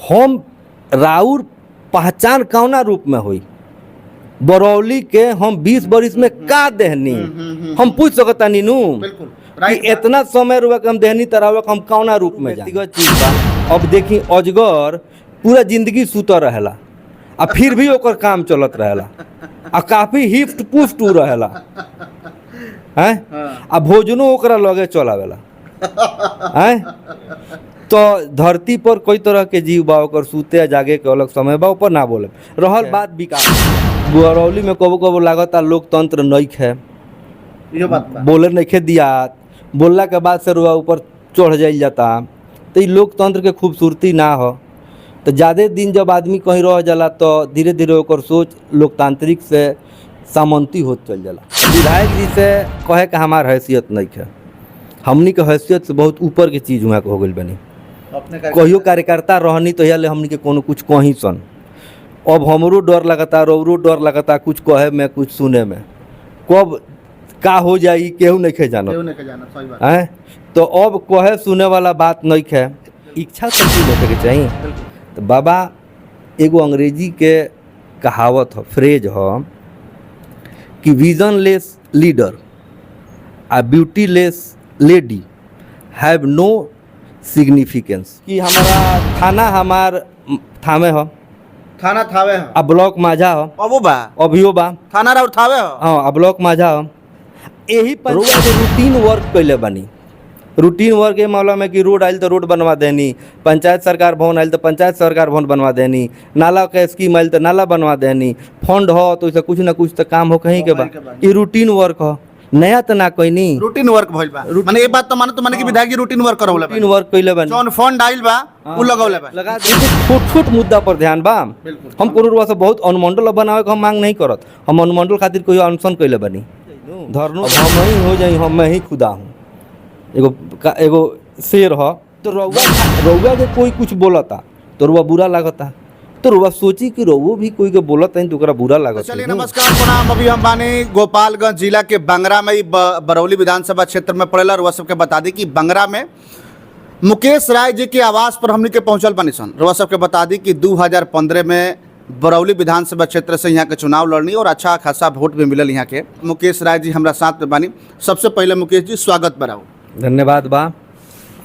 हम राउर पहचान कौना रूप में हुई, बरौली के हम 20 बरिस में का देहनी, हम पूछ सकता नीनू कि इतना समय रुआ के हम देहनी तरावे हम कौना रूप में व्यक्तिगत चीज बा। अब देखी अजगर पूरा जिंदगी सुता रहेला आ फिर भी ओकर काम चलत रहेला आ काफी हिफ्ट पुष्ट रहेला हैं आ भोजनो ओकरा लगे चलावेला हैं। तो धरती पर कई तरह के जीव बा, ओकर सूते आ जागे के अलग समय बा, ऊपर ना बोले। रहल बात विकास, बरौली में कबो कबो लागता लोकतंत्र नइखे है, बोले नइखे दिया, बोलला के बाद से रुआ ऊपर चढ़ जाइल जाता। तो ये लोकतंत्र के खूबसूरती ना हो। तो ज़्यादा दिन जब आदमी कहीं रह जाला तो धीरे धीरे ओकर सोच लोकतांत्रिक से सामंती होत चल जाला। विधायक जी से कहे के हमार हैसियत नइखे, हमनी के हैसियत से बहुत ऊपर के चीज़ हुआ हो गई बनी। कहियो कार्यकर्ता रहनी तो ले हमनी के कोनो कुछ कहीं सन, अब हमरो डर लगता, रौरो डर लगता कुछ कहे में कुछ सुने में, कब का हो जाई केहू नहीं जानत हैं। तो अब कहे सुने वाला बात नहीं है, इच्छा शक्ति होके के चाहिए। तो बाबा एगो अंग्रेजी के कहावत हो, फ्रेज हो कि विजनलेस लीडर आ ब्यूटीलेस लेडी हैव नो सिग्निफिकेंस। कि हमारा थाना हमार थामे हो, थाना थावे हो, आ ब्लॉक माझा हो, अबो बा अभियो बा, थाना राउर थावे हो, हाँ आ ब्लॉक माझा हो। यही पर रूटीन वर्क कैले बनी। रूटीन वर्क के मामला में कि रोड आयल तो रोड बनवा देनी, पंचायत सरकार भवन आयल तो पंचायत सरकार भवन बनवा देनी, नाला के स्कीम आयल तो नाला बनवा देनी, फंड हो तो इसे कुछ ना कुछ तो काम हो कहीं के बा। ये रूटीन वर्क हो, नया तो ना कोई नहीं। रूटीन वर्क भइल बा, माने ये बात तो माने तो माने कि विधायक जी रूटीन वर्क करौले बा, रूटीन वर्क कैले बनी। जौन फंड आइल बा उ लगौले बा, लगा दे। छोट छोट मुद्दा पर ध्यान बा। हम कोनो रुआ से बहुत अनुमंडल बनावे के हम मांग नहीं करत, हम अनुमंडल खातिर कोई अनशन कैले बनी धरनो हम ही हो जाई, हम मैं ही खुदा हूँ। एगो शेर हो तो रउआ के कोई कुछ बोलता तो रुआ बुरा लागता, तो रुआ सोची कि रउआ भी कोई के बोलता है तो ओकरा बुरा लागता। चलिए नमस्कार प्रणाम। अभी हम बानी गोपालगंज जिला के बंगरा में, बरौली विधानसभा क्षेत्र में पड़ेला। रुआ सबके बता दी कि बंगरा में मुकेश राय जी के आवास पर हमनी के पहुंचल बानी सन। रुआ सबके बता दी कि 2015 में बरौली विधानसभा क्षेत्र से यहाँ के चुनाव लड़नी और अच्छा खासा वोट भी मिलल यहाँ के। मुकेश राय जी हमारा साथ में बानी। सबसे पहले मुकेश जी स्वागत बराऊ। धन्यवाद बा।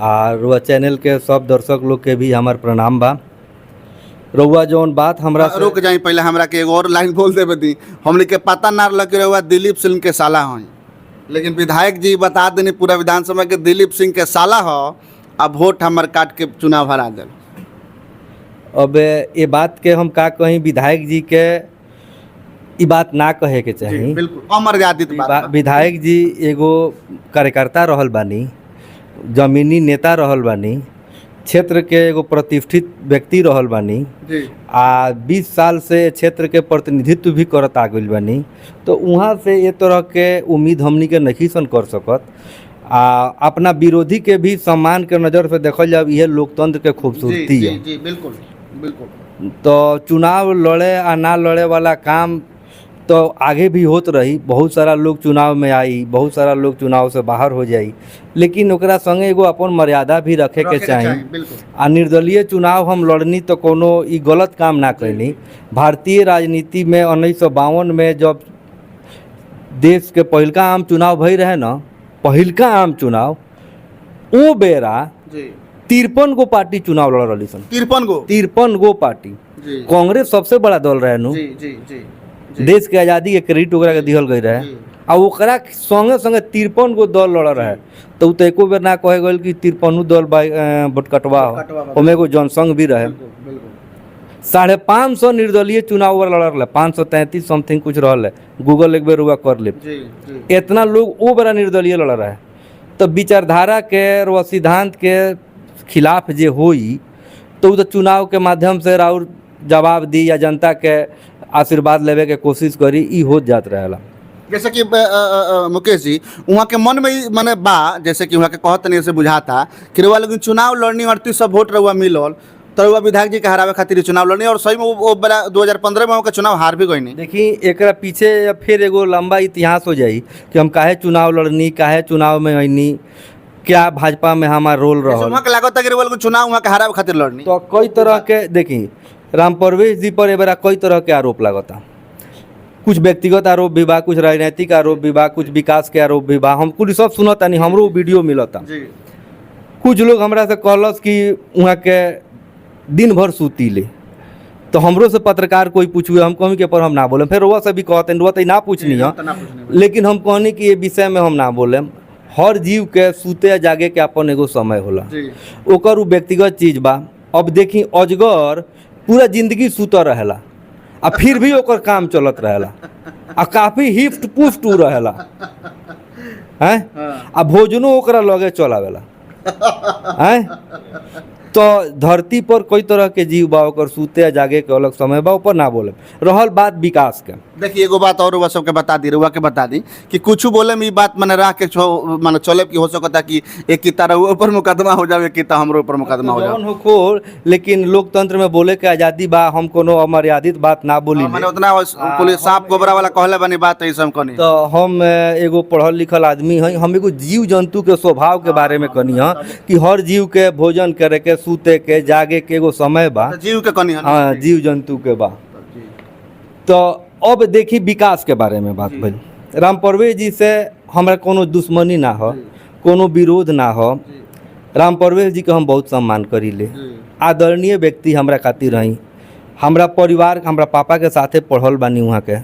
और रुआ चैनल के सब दर्शक लोग के भी हमार प्रणाम बा। रउआ जौन बात हमरा रुक जाई, पहले हमरा के एगो और लाइन बोल देवे दी। हमने के पता ना लगे रहुआ दिलीप सिंह के साला हो, लेकिन विधायक जी बता देनी पूरा विधानसभा के दिलीप सिंह के साला हो, अब वोट हमार काट के चुनाव हरा दिल। अब ये बात के हम का कहीं, विधायक जी के ई बात ना कहे के चाहिए। बिल्कुल अमर्यादित बात। विधायक जी एगो कार्यकर्ता रहल बानी, जमीनी नेता रहल बानी, क्षेत्र के एगो प्रतिष्ठित व्यक्ति रहल बानी जी। आ 20 साल से क्षेत्र के प्रतिनिधित्व भी करत आ गइल बानी। तो वहाँ से ये तरह के उम्मीद हमनी के नहीं सन कर सकत। अपना विरोधी के भी सम्मान के नज़र से देखल जाए, यह लोकतंत्र के खूबसूरती है। जी बिल्कुल बिल्कुल। तो चुनाव लड़े आ ना लड़े वाला काम तो आगे भी होत रही। बहुत सारा लोग चुनाव में आई, बहुत सारा लोग चुनाव से बाहर हो जाई, लेकिन ओकरा संगे एगो अपन मर्यादा भी रखे के चाहिए। आ निर्दलीय चुनाव हम लड़नी तो कोनो ई गलत काम ना कैनी। भारतीय राजनीति में 1952 में जब देश के पहिलका आम चुनाव भई रहे न, पहिलका आम चुनाव, ओ बेरा 53 गो पार्टी चुनाव लड़ रही सन। 53 गो पार्टी। कांग्रेस सबसे बड़ा दल रहे नु। देश के आज़ादी के क्रेडिट ओकरा के दिहल गई रहे, आ ओकरा संगे संगे 53 गो दल लड़ रहे। तो उ तो एको बेर ना कहे गल कि 53 दल बटकटवा हो, ओमे एगो जनसंघ भी रहे। 550 निर्दलीय चुनाव लड़ रहे, 533 समथिंग कुछ रहे। गूगल एक बेर हुआ कर ले, इतना लोग वो बेरा निर्दलीय लड़ रहे। तो विचारधारा के व सिद्धांत के खिलाफ जे होई तो उ चुनाव के माध्यम से राउर जवाब दी या जनता के आशीर्वाद लेवे के कोशिश करी, ई हो जात रहेला। जैसे कि मुकेश जी वहाँ के मन में माने बा, जैसे कि वहाँ के कहत नहीं से बुझाता कि रउआ लेकिन चुनाव लड़नी 38 वोट रउआ मिलल, तो रउआ विधायक जी के हरावे खातिर चुनाव लड़नी, और सही में वो बेरा 2015 में के चुनाव हार भी गई नहीं। देखी एकरा पीछे फिर एगो लंबा इतिहास हो जाई कि हम काहे चुनाव लड़नी, काहे चुनाव में अइनी। क्या भाजपा में हमार रोल जैसे रहल। वहाँ के लागत है कि रउआ लोग चुनाव वहाँ के हरावे खातिर लड़नी। तो कई तरह के देखी राम परवेश जी पर एबरा कई तरह के आरोप लागता। कुछ व्यक्तिगत आरोप भी बा, कुछ राजनीतिक आरोप भी बा, कुछ विकास के आरोप भी बा। हम कुल सब सुनता नहीं, हमरो वीडियो मिलता। जी कुछ लोग हमरा से कहलस कि वहाँ के दिन भर सूती ले, तो हमरो से पत्रकार कोई पूछुए, हम कहनी के पर हम ना बोले। फिर रुआ से भी कहते रुआ तो ना पूछनी है, तो ना पूछने लेकिन हम कहनी कि ये विषय में हम ना बोले। हर जीव के सूते जागे के अपन एगो समय होला, जी ओकर उ व्यक्तिगत चीज बा। अब देखी अजगर पूरा जिंदगी सूता रहेला आ फिर भी ओकर काम चलत रहेला आ काफी हिफ्ट पुष्ट उ रहेला हैं, हाँ। आ भोजनो ओकरा लगे चलावेला हैं। तो धरती पर कई तरह के जीव बा, ओकर सूते जागे के अलग समय बा, ऊपर ना बोले। रहल बात विकास के, देखिए एगो बात और रुआ सबके बता दी, रुआ के बता दी कि कुछ बोले में ई बात मैंने रह के माने चले कि हो सकता कि एक की तरह ऊपर मुकदमा हो जावे, कि हमरो ऊपर मुकदमा हो जौन जावे। हो खोल, लेकिन लोकतंत्र में बोले के आजादी बा। हम कोनो अमर्यादित बात ना बोली। मैंने उतना पुलिस सांप गोबरा वाला कहले बनी बात है सब कनी। तो हम एगो पढ़ल लिखल आदमी हई, हम एगो जीव जंतु के स्वभाव के बारे में कनी है कि हर जीव के भोजन करे के, सूते के, जागे के एगो समय बा। जीव के कनी है ना? हाँ, जीव जंतु के बा। तो अब देखी विकास के बारे में बात भइल। राम परवेश जी से हमरा कोनो दुश्मनी ना हो, कोनो विरोध ना हो। राम परवेश जी के हम बहुत सम्मान करीले, आदरणीय व्यक्ति हमरा खातिर रही। हमरा परिवार, हमरा पापा के साथे पढ़ल बानी, वहाँ के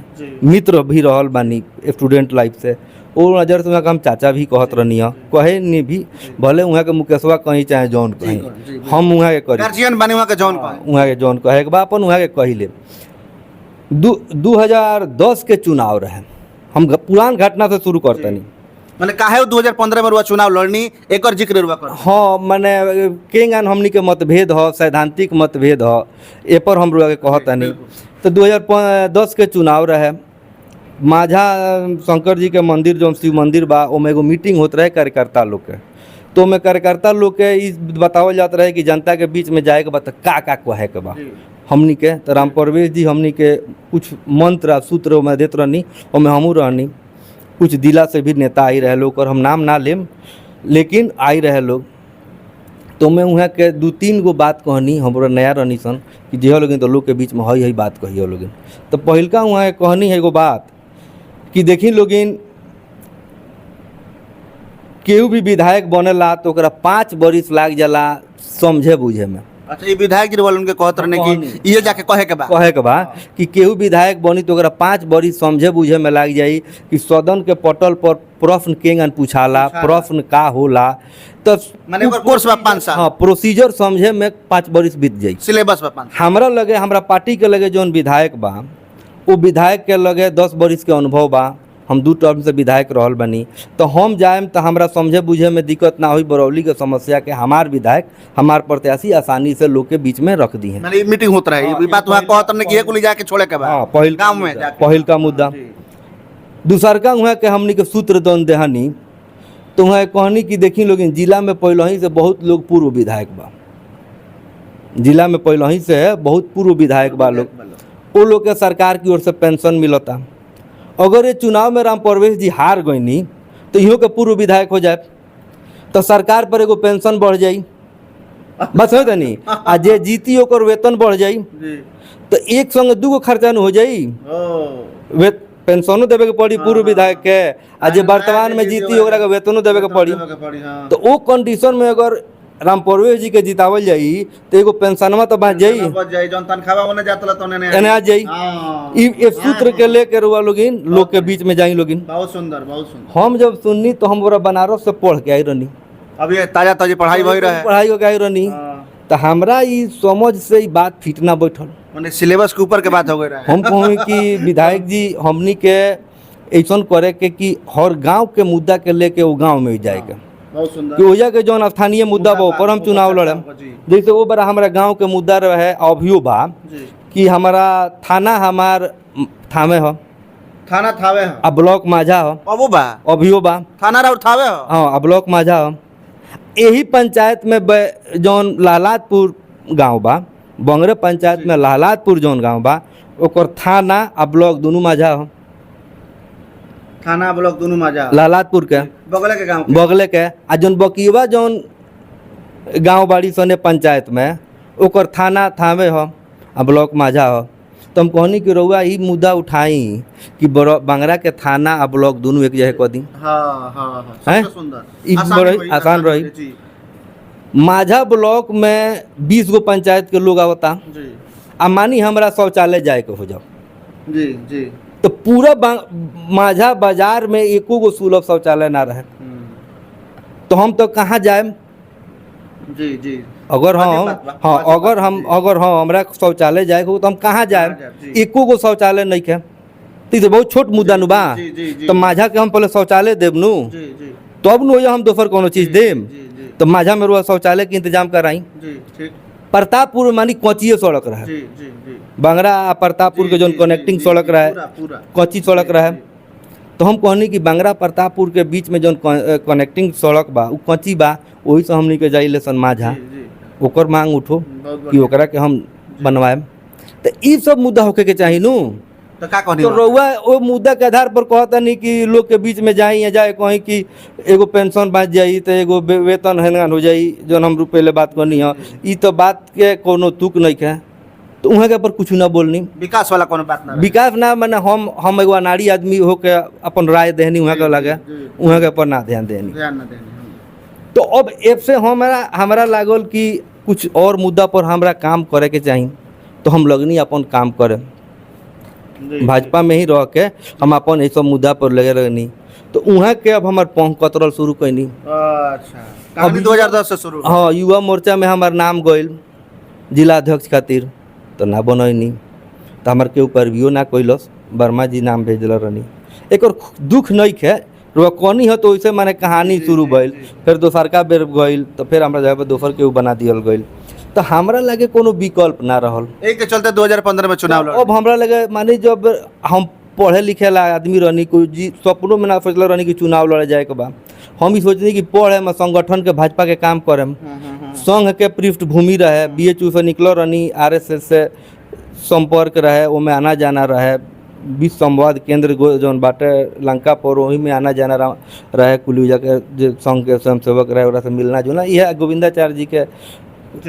मित्र भी रहल बानी स्टूडेंट लाइफ से। ओ नज़र से वहाँ के हम चाचा भी कहत रहनी है, कहे नहीं भी, भले वहाँ के मुकेशवा कहीं चाहे जौन कहीं, हम वहाँ के करी, गार्जियन बनी वहाँ के जौन का वहाँ के जौन कहे के बा अपन वहाँ के कहिले। 2010 के चुनाव रहे, हम पुरान घटना से शुरू करतनी। मैंने काहे 2015 में रुआ चुनाव लड़नी, एकर जिक्र रुआ कर। हाँ, मैंने केंगन हमनी के मतभेद हो, सैद्धांतिक मतभेद हो, ए पर हम लोग कहतनी। तो 2010 के चुनाव रहे, माझा शंकर जी के मंदिर जो शिव मंदिर बा, ओमे एगो मीटिंग होत रहे कार्यकर्ता लोग के। तो ओमे कार्यकर्ता लोग के ई बतावल जात रहे कि जनता के बीच में जाए के बा, का कहे के बा हमनी के। तो राम परवेश जी हमनी के कुछ मंत्र आ सूत्र ओमे देत रहनी, ओमे हमहूँ रहनी। कुछ जिला से भी नेता आई रहे लोग, और हम नाम ना लेम, लेकिन आई रहे लोग। तो मैं वहाँ के 2-3 गो बात कहनी, हमारा नया रहनी सन कि जे लोगिन तो लोग के बीच में हई बात कही लोगिन। तो पहिलका वहाँ कहनी है एगो बात कि देखी लोगिन, केहू भी विधायक बनेला तो ओकरा 5 बरिस लाग जाला समझे बुझे में। अच्छा, ये विधायक जी वाले उनके कहत रहने कि ये जाके कहे के बा कि केहू विधायक बनी तो ओकरा 5 बरिस समझे बुझे में लाग जाई कि सदन के पटल पर प्रश्न केंगन पूछाला, प्रश्न का होला। तो माने ओकर कोर्स बा 5 साल। हाँ, प्रोसीजर समझे में 5 बरिस बीत जाई। सिलेबस बा 5 साल। हमरा लगे, हमरा पार्टी के लगे जौन विधायक बा, वो विधायक के लगे 10 बरिस के अनुभव बा। हम 2 टर्म से विधायक रहल बनी, तो हम जाएम तो हमरा समझे बुझे में दिक्कत ना हुई। बरौली के समस्या के हमार विधायक, हमार प्रत्याशी आसानी से लोग के बीच में रख दी है। माने मीटिंग होत रहे, ये बात वहाँ कहत रहने कि ये कुली जाके छोड़े के बा। हाँ, पहिल गांव में जाके। पहिल का मुद्दा। दूसरका वहाँ के हमनी के सूत्र दन देहनी, तो वहाँ कहनी कि देखी लोग जिला में पहले ही से बहुत लोग पूर्व विधायक बा, जिला में पहले ही से बहुत पूर्व विधायक बा लोग, वो लोग के सरकार की ओर से पेंशन मिलता। अगर ये चुनाव में राम परवेश जी हार गईनी तो इहो के पूर्व विधायक हो जाए, तो सरकार पर एगो पेंशन बढ़ जाई, बस हो तनी। आ जे जीती ओकर वेतन बढ़ जाई, तो एक संग 2 गो खर्चा न हो जाई। पेंशनो देवे के पड़ी पूर्व विधायक के, आ जे वर्तमान में जीती ओकरा के वेतनो देवे के पड़ी। तो वो कंडीशन में अगर राम परवेश जी के जितावल जाई तो एगो पेंशनवा तो बच जाई, जौन तनख्वाह ओने जातला तो एने आ जाई। ई सूत्र के लेके रुआ लोगिन लोग के बीच में जाई लोगिन। बहुत सुंदर, बहुत सुंदर। हम जब सुननी तो हम पूरा बनारस से पढ़ के आई रहनी, अभी ताजा ताजी पढ़ाई भई रहे, पढ़ाई हो के आई रहनी। तो हमरा ई समझ से ई बात फिट ना बैठल। माने सिलेबस के ऊपर के बात हो गई रहे। हम कहूँ कि विधायक जी हमनी के ऐसा करे के कि हर गांव के मुद्दा के लेके वो गांव में जाए के, बहुत सुंदर। कि ओजा के जौन स्थानीय मुद्दा बा पर हम चुनाव लड़म। जैसे वो बड़ा हमारा गांव के मुद्दा रहे अभियो बा कि हमारा थाना हमार थामे हो, थाना थावे हो, आ ब्लॉक माझा हो, अबो बा अभियो बा। थाना राउर थावे हो। हाँ, आ ब्लॉक माझा हो। यही पंचायत में जौन लालातपुर गांव बा, बंगरे पंचायत में लालातपुर जौन गांव बा, ओकर थाना आ ब्लॉक दोनों माझा हो। थाना ब्लॉक दोनों मजा लालातपुर के बगल के गांव बगले के आ जौन बकियवा जौन गांव बाड़ी सने पंचायत में ओकर थाना थामे हो आ ब्लॉक माझा हो। तो हम कहनी कि रउआ ई मुद्दा उठाई कि बंगरा के थाना आ ब्लॉक दोनों एक जगह कर दी। हाँ हाँ हैं? सबसे सुंदर ई बड़ी आसान रही। जी माझा ब्लॉक में 20 गो पंचायत के लोग आवता जी आ मानी हमरा शौचालय जाए के हो जाओ जी जी तो पूरा माझा बाजार में एको गो सुलभ शौचालय ना रहे तो हम तो कहाँ जाए। जी जी अगर हम अगर हम हमरा शौचालय जाए हो तो हम कहाँ जाए। जी। एको गो शौचालय नहीं है तो ई तो बहुत छोट मुद्दा नु बा। जी, जी, जी, तो माझा के हम पहले शौचालय देब नु जी जी तब नु हम दोसर कोनो चीज देब। जी जी तो माझा में रुआ शौचालय के इंतजाम कराई। जी ठीक प्रतापपुर मानी कोचिए सड़क रहे जी जी जी बंगरा आ प्रतापपुर के जौन कनेक्टिंग सड़क रहे पूरा पूरा कच्ची सड़क रहे। तो हम कहनी कि बंगरा प्रतापपुर के बीच में जौन कनेक्टिंग सड़क बा उ कच्ची बा वही से हमनी के जाइले सन माझा जी जी ओकर मांग उठो बहुत कि बढ़िया। ओकरा के हम बनवाएम। तो ई सब मुद्दा होके के चाही नु। तो का कहनी तो बा? रउआ वो मुद्दा के आधार पर कहता नहीं कि लोग के बीच में जाई या जाए कहीं कि एगो पेंशन बाँच जाई तो एगो वेतन हैंगान हो जाई जौन हम पहले बात करनी है। ई तो बात के कोनो तुक नहीं है तो वहाँ के पर कुछ ना बोलनी। विकास वाला कोनो बात ना रहे। विकास ना मैंने हम एगो अनाड़ी आदमी होके अपन राय देनी वहाँ के लगे जी, वहाँ के पर ना ध्यान देनी। ध्यान ना देनी तो अब एप से हमरा लागल कि कुछ और मुद्दा पर हमरा काम करे के चाही तो हम लगनी अपन काम करे जी, भाजपा में ही रह के हम अपन ये सब मुद्दा पर लगे रहनी। तो वहाँ के अब हमार पंख कतरल शुरू कैनी। अच्छा कहानी 2010 से शुरू हाँ युवा मोर्चा में हमार नाम गइल जिला अध्यक्ष खातिर तो ना बनैनी तो हमार केहू परवियो ना कैलस वर्मा जी नाम भेजल रहनी। एक दुख नहीं है रुआ कौनी है तो वैसे माने कहानी शुरू भइल फिर दोसरका बेर गइल तो फिर हमरा जगह पर दोसर केहू बना दियल गइल तो हमरा लगे कोनो विकल्प ना रहल। एक के चलते 2015 में चुनाव लड़ा। अब हमरा लगे मानी जब हम पढ़े लिखे ला आदमी रहनी कोई जी सपनों में ना सोचल रहनी कि चुनाव लड़े जाए के बा। हम ही सोचनी कि पढ़े में संगठन के भाजपा के काम करेम संघ के पृष्ठभूमि रहे BHU से निकल रहनी RSS से संपर्क रहे ओमे आना जाना रहे विश्व संवाद केंद्र जौन बाटे लंका पर वही में आना जाना रहे कुल के जो संघ के स्वयंसेवक रहे ओकरा से मिलना जुलना यह गोविंदाचार्य जी के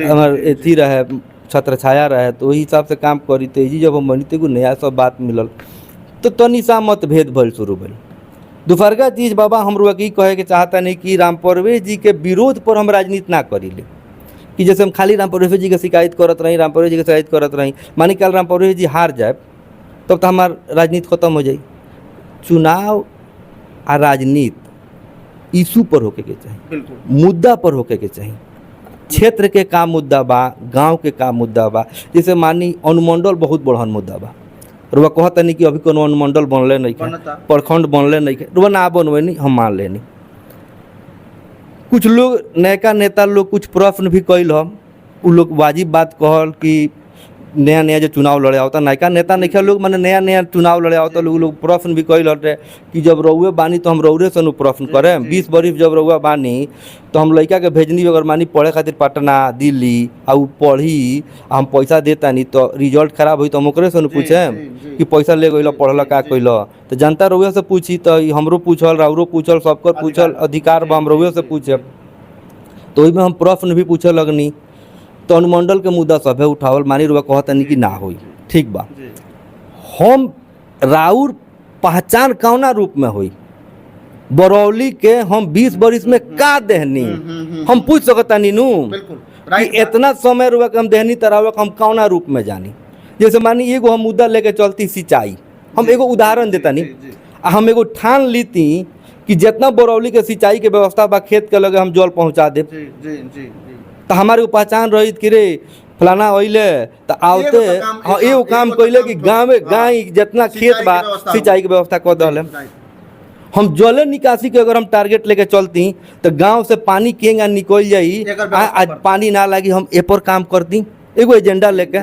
हमार एथी रहे छत्र छाया रहे तो वही हिसाब से काम करी तेजी जब हम बनी तो नया सब बात मिलल तो तनिसा मतभेद भइल शुरू भइल। दोसरका चीज बाबा हम लोग ई कहे के चाहता नहीं कि राम परवेश जी के विरोध पर हम राजनीति ना करीले कि जैसे हम खाली राम परवेश जी के शिकायत करत रही राम परवेश जी के शिकायत करत रही मानी कल राम परवेश जी हार जाए तब तो हमार राजनीति खत्म हो जाई। चुनाव आ राजनीति इशू पर होके के चाहिए बिल्कुल मुद्दा पर होके के चाहिए क्षेत्र के का मुद्दा बा गांव के का मुद्दा बा जैसे मानी अनुमंडल बहुत बड़हन मुद्दा बा रुआ कहता नहीं कि अभी कोनो अनुमंडल बनले नहीं बनता। है प्रखंड बनले नहीं है रुआ ना बनवे नहीं हम मान लेनी। कुछ लोग नयका नेता लोग कुछ प्रश्न भी कैल हम उ लोग वाजिब बात कहल कि नया नया जो चुनाव लड़े होता नयका नेता नहीं लोग मैंने नया नया चुनाव लड़े होता लोग प्रश्न भी कैल हटे कि जब रउए बानी तो हम रउरे से प्रश्न करें 20 बरिस जब रउआ बानी तो हम लड़का के भेजनी अगर मानी पढ़े खातिर पटना दिल्ली आ उ पढ़ी हम पैसा देता नहीं तो रिजल्ट खराब हुई तो हम ओकरे से पूछे कि पैसा ले गइल पढ़ल का कैल तो जनता रउए से पूछी तो हमरो पूछल राउरो पूछल सबकर पूछल अधिकार बा हम रउए से पूछे तो ओहिमे हम प्रश्न भी पूछे लगनी। तो अनुमंडल के मुद्दा सभे उठावल मानी रुआ कहता नहीं कि ना होई ठीक बा हम राउर पहचान कौना रूप में होई बरौली के हम 20 बरिस में का देहनी हम पूछ सकता नहीं नू कि इतना समय रुआ के हम देहनी तरावक हम कौना रूप में जानी। जैसे मानी एगो हम मुद्दा लेके चलती सिंचाई हम एगो उदाहरण देता नहीं हम एगो ठान लीती कि जितना बरौली के सिंचाई के व्यवस्था बा खेत के लगे हम जल पहुँचा दे तो हमारे को पहचान रही कि रे फलाना अइले तो आवते हाँ एगो काम कैले कि गाँव जितना खेत बा सिंचाई के व्यवस्था कर दल हम जल निकासी के अगर हम टारगेट लेके चलती तो गांव से पानी केंगा निकल जाई आज पानी ना लगी हम ए पर काम करती एगो एजेंडा लेके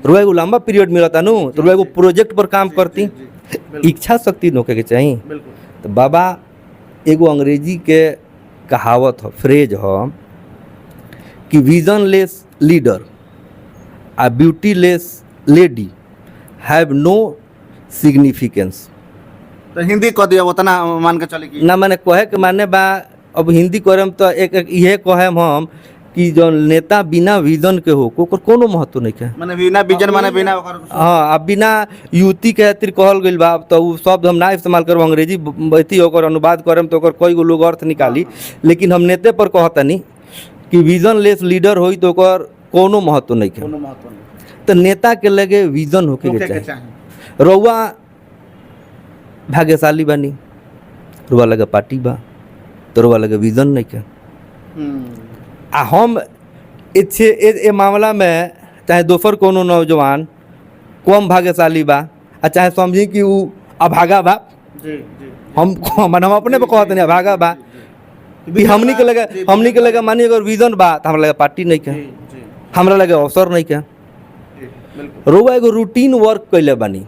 रुआ एगो लंबा पीरियड मिलता नु तो रुआ एगो प्रोजेक्ट पर काम करती इच्छा शक्ति नोके के चाहिए। तो बाबा एगो अंग्रेजी के कहावत हो फ्रेज हो कि visionless leader a beautyless lady have no significance तो हिंदी कह दिया उतना मान के चले कि ना मैंने कहे के माने बा अब हिंदी करम तो एक इहे कहेम हम कि जो नेता बिना विजन के हो ओकर कोनो महत्व नहीं है। माने बिना विजन माने बिना ओकर हाँ, अब बिना युति के खातिर कहल गइल बा तो उ शब्द हम ना इस्तेमाल करब, अंग्रेजी अथी ओकर अनुवाद करम तो ओकर कई गो लोग अर्थ निकाली, लेकिन हम नेते पर कहतनी कि विजन लेस लीडर होई तो ओकर कोनो महत्व नहीं है। कोनो महत्व नहीं तो नेता के लगे विजन होके के होके के चाहिए। चाही। रउआ भाग्यशाली बानी, रुआ लगे पार्टी बा तो रुआ लगे विजन नहीं के। आ हम ए मामला में चाहे दोसर कोनो नौजवान कम भाग्यशाली बा आ चाहे समझी कि उ अभागा बा, जी जी हम अपने पे कहते नहीं अभागा बा कि हमनी के लगे मानी अगर विजन बा तो हमरा लगे पार्टी नहीं के, जी हमरा लगे अवसर नहीं के। जी बिल्कुल रउआ एगो रूटीन वर्क कैले बानी,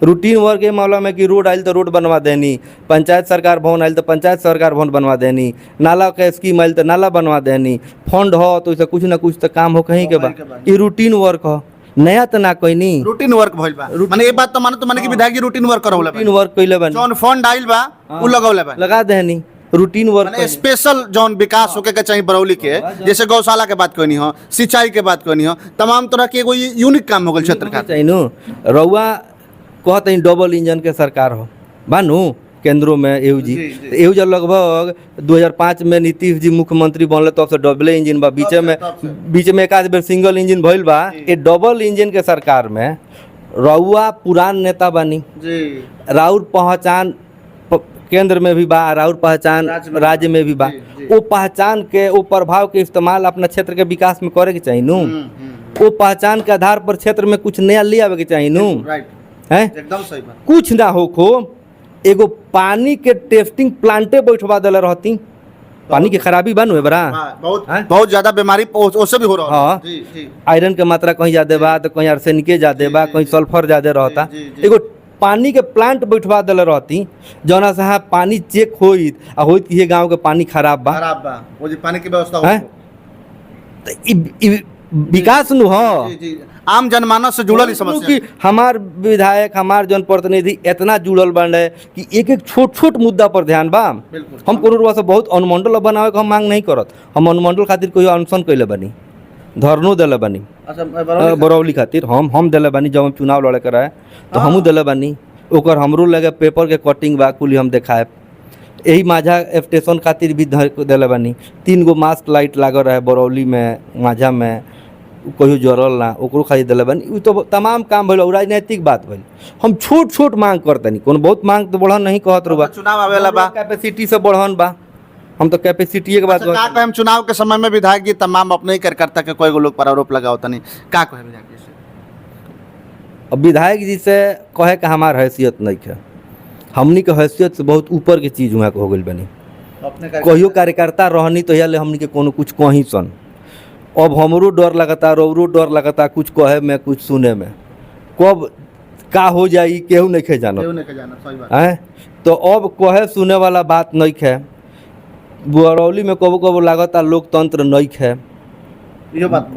रूटीन वर्क के मामला में कि रोड आइल तो रोड बनवा देनी, पंचायत सरकार भवन आइल तो पंचायत सरकार भवन बनवा देनी, नाला के स्कीम आइल तो नाला बनवा देनी, फंड हो तो कुछ ना कुछ तो काम हो कहीं के बा। ये रूटीन वर्क हो, नया तो ना कोई नहीं रूटीन वर्क भइल बा। माने ये बात तो माने कि विधायक जी रूटीन वर्क करौले रूटीन वर्क कैले बानी, जौन फंड आइल बा उ लगौले बा। लगा देनी रूटीन वर्क। माने स्पेशल जौन विकास होके के चाहिए बरौली के, जैसे गौशाला के बात कहनी हो, सिंचाई के बात कहनी हो, तमाम तरह के एगो यूनिक काम हो गेल क्षेत्र का। चाहिए नु रउआ कहते डबल इंजन के सरकार हो बानू केंद्रों में एहू जी। जी। एहू जब लगभग 2005 में नीतीश जी मुख्यमंत्री बनले तब से डबल इंजन बा, बीच में एक आध बेर सिंगल इंजन भइल बा। ये डबल इंजन के सरकार में रउआ पुरान नेता बानी, जी राउर पहचान केंद्र में भी बा, राउर पहचान राज्य में भी बा। वो पहचान के वो प्रभाव के इस्तेमाल अपना क्षेत्र के विकास में करे के चाहिए नू। वो पहचान के आधार पर क्षेत्र में कुछ नया ले आवे के चाहिए नू, राइट है एकदम सही बात। कुछ ना होखो एगो पानी के टेस्टिंग प्लांटे बैठवा देले रहती, पानी के खराबी बनू है बरा, बहुत ज्यादा बीमारी उससे भी हो रहा है। हाँ। जी जी आयरन के मात्रा कहीं ज्यादा बा तो कहीं आर्सेनिके ज्यादा बा, कहीं सल्फर ज्यादा रहता। जी। एगो पानी के प्लांट बैठवा देले रहती जौना से हाँ पानी चेक होइत आ होइत कि ये गांव के पानी खराब बा, खराब बा, वो जी पानी की व्यवस्था हैं? हो। तो ई विकास नु हो जी जी आम जनमानस से जुड़ल ई समस्या कि हमार विधायक हमार जनप्रतिनिधि इतना जुड़ल बने कि एक एक छोट छोट मुद्दा पर ध्यान बा। बिल्कुल। हम कोनो रुआ से बहुत अनुमंडल बनावे के हम मांग नहीं करत, हम अनुमंडल खातिर कोई अनशन कैले बनी, धरनो दिले बनी अच्छा बरौली खातिर, हम दिले बनी जब हम चुनाव लड़े के रहे तो हमहूँ दिले बनी। ओकर हमरो लगे पेपर के कटिंग बा कुल हम देखाए। यही माझा स्टेशन खातिर भी दिले बनी, 3 गो मास्क लाइट लागल रहे बरौली में माझा में, कहियो जरल ना ओकरो खातिर दिले बनी। उ तो तमाम काम भइल, राजनीतिक बात भइल। हम छोट छोट मांग करतनी, कोनो बहुत मांग तो बढ़न नहीं कहत रुबा, चुनाव आवेला बा, कैपेसिटी से बढ़न बा, हम तो कैपेसिटी के बात का कहें चुनाव के समय में विधायक जी तमाम अपने ही कार्यकर्ता के कोई लोग पर आरोप लगाओ तनी का कहे विधायक जी से? अब विधायक जी से कहे के हमार हैसियत नहीं है, हमनी के हैसियत से बहुत ऊपर के चीज़ वहाँ के हो गई बनी। अपने कहियो कार्यकर्ता रहनी तो याले हमनी के कोनो कुछ कहीं सन, अब हमरो डर लगता, रौरो डर लगता कुछ कहे में कुछ सुने में, कब का हो जाई केहू नहीं खे जानो है। तो अब कहे सुने वाला बात नहीं है। बरौली में कबो कबो लागता लोकतंत्र नहीं है,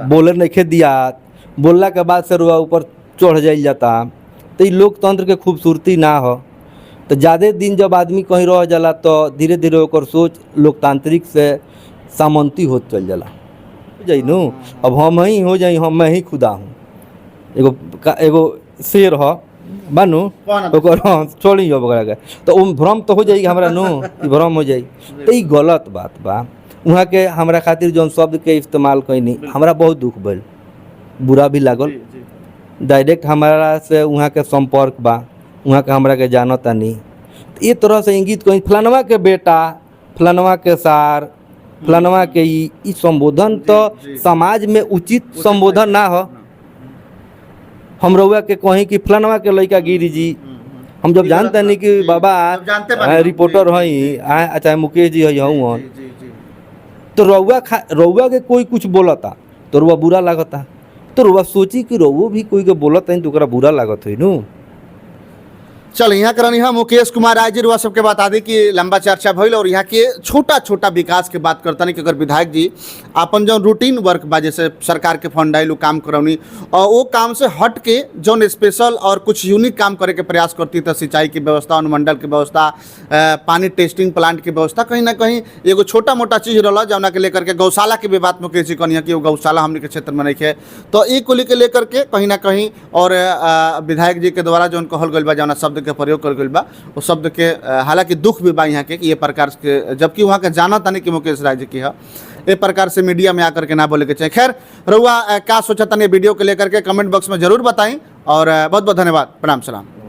बोले नहीं खे दिया, बोलला के बाद से रुआ ऊपर चढ़ जाइल जाता। तो ये लोकतंत्र के खूबसूरती ना हो। तो ज़्यादा दिन जब आदमी कहीं रह जाला तो धीरे धीरे ओकर सोच लोकतांत्रिक से सामंती होत चल जाला जाई नू। अब हम ही हो जाई, हम मैं ही खुदा हूँ, एगो शेर हो बानू ओकर छोड़ी हो बगड़ा के तो वो भ्रम तो हो जाएगी हमरा नू, ई भ्रम हो जाई। तो ई गलत बात बा। वहाँ के हमरा खातिर जौन शब्द के इस्तेमाल कैनी हमरा बहुत दुख भइल, बुरा भी लागल। डायरेक्ट हमारा से वहाँ के संपर्क बा, वहाँ के हमरा के जानता नहीं। तो ये तरह से इंगित कहीं फलानवा के बेटा, फलानवा के सार, फलानवा के ई संबोधन तो समाज में उचित संबोधन ना हो। हम रउआ के कहीं कि फलानवा के लड़का गिरी जी, हम जब जानते नहीं कि बाबा रिपोर्टर हई अच्छा मुकेश जी हई हूँ, तो रउआ के कोई कुछ बोलता तो रउआ बुरा लागता, तो रउआ सोची कि रउआ भी कोई के बोलता है तो ओकरा बुरा लागत है नू। चल यहाँ करनी है मुकेश कुमार राय जी रुआ सबके बता दी कि लंबा चर्चा भइल और यहाँ के छोटा छोटा विकास के बात करता नहीं कि अगर विधायक जी अपन जो रूटीन वर्क बा जैसे सरकार के फंड आइलू काम करौनी और वो काम से हट के जो स्पेशल और कुछ यूनिक काम करे के प्रयास करती तो सिंचाई की व्यवस्था अनुमंडल की व्यवस्था पानी टेस्टिंग प्लांट की व्यवस्था कहीं ना कहीं एगो छोटा मोटा चीज़ रहा जौना के लेकर के गौशाला की भी बात मुकेश जी कहनी है कि वो गौशाला हमने के क्षेत्र में नहीं है तो ई को लेकर के कहीं ना कहीं और विधायक जी के द्वारा जो कहल गई बा जौना शब्द के प्रयोग कर गई बा वो शब्द के हालांकि दुख भी बा यहाँ के कि ये प्रकार के जबकि वहाँ के जाना था नहीं कि मुकेश राय जी की है ये प्रकार से मीडिया में आकर के ना बोले के चाहिए। खैर रउआ क्या सोचा था वीडियो को लेकर के कमेंट बॉक्स में जरूर बताएं और बहुत बहुत धन्यवाद। प्रणाम सलाम।